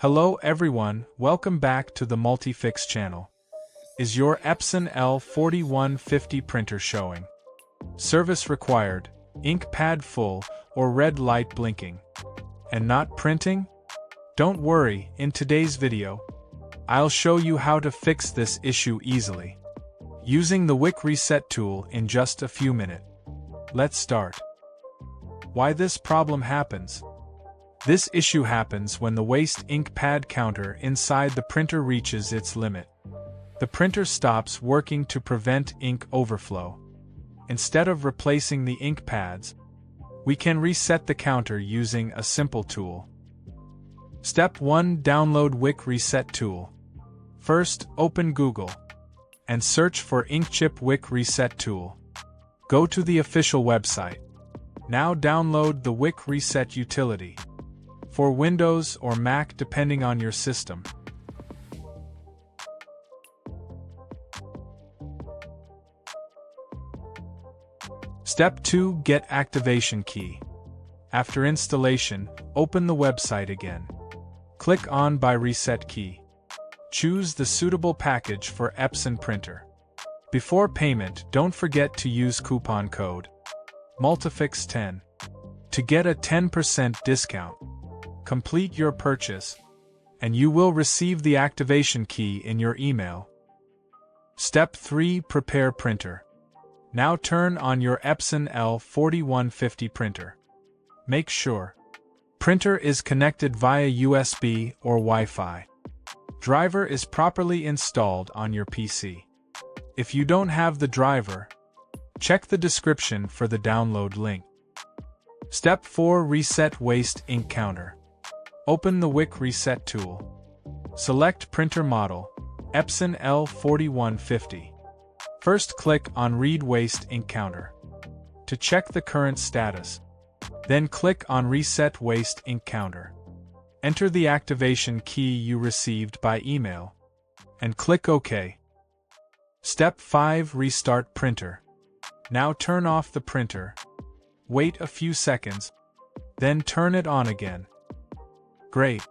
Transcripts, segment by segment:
Hello everyone, welcome back to the Multifix channel. Is your Epson L4150 printer showing service required, ink pad full, or red light blinking, and not printing? Don't worry, in today's video, I'll show you how to fix this issue easily, using the WIC Reset Tool in just a few minutes. Let's start. Why this problem happens? This issue happens when the waste ink pad counter inside the printer reaches its limit. The printer stops working to prevent ink overflow. Instead of replacing the ink pads, we can reset the counter using a simple tool. Step 1. Download WIC Reset Tool. First, open Google and search for Inkchip WIC Reset Tool. Go to the official website. Now download the WIC Reset utility for Windows or Mac depending on your system. Step 2. Get activation key. After installation, open the website again. Click on Buy Reset Key. Choose the suitable package for Epson printer. Before payment, don't forget to use coupon code Multifix10 to get a 10% discount. Complete your purchase, and you will receive the activation key in your email. Step 3. Prepare printer. Now turn on your Epson L4150 printer. Make sure printer is connected via USB or Wi-Fi. Driver is properly installed on your PC. If you don't have the driver, check the description for the download link. Step 4. Reset waste ink counter. Open the WIC Reset Tool. Select printer model, Epson L4150. First click on Read Waste Ink Counter to check the current status. Then click on Reset Waste Ink Counter. Enter the activation key you received by email and click OK. Step 5. Restart printer. Now turn off the printer. Wait a few seconds, then turn it on again. Great!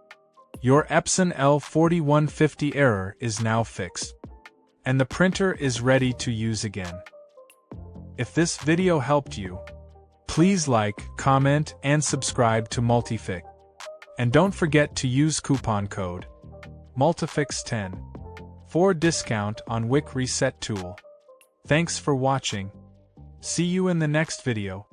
Your Epson L4150 error is now fixed, and the printer is ready to use again. If this video helped you, please like, comment, and subscribe to Multifix. And don't forget to use coupon code Multifix10 for discount on WIC Reset Tool. Thanks for watching. See you in the next video.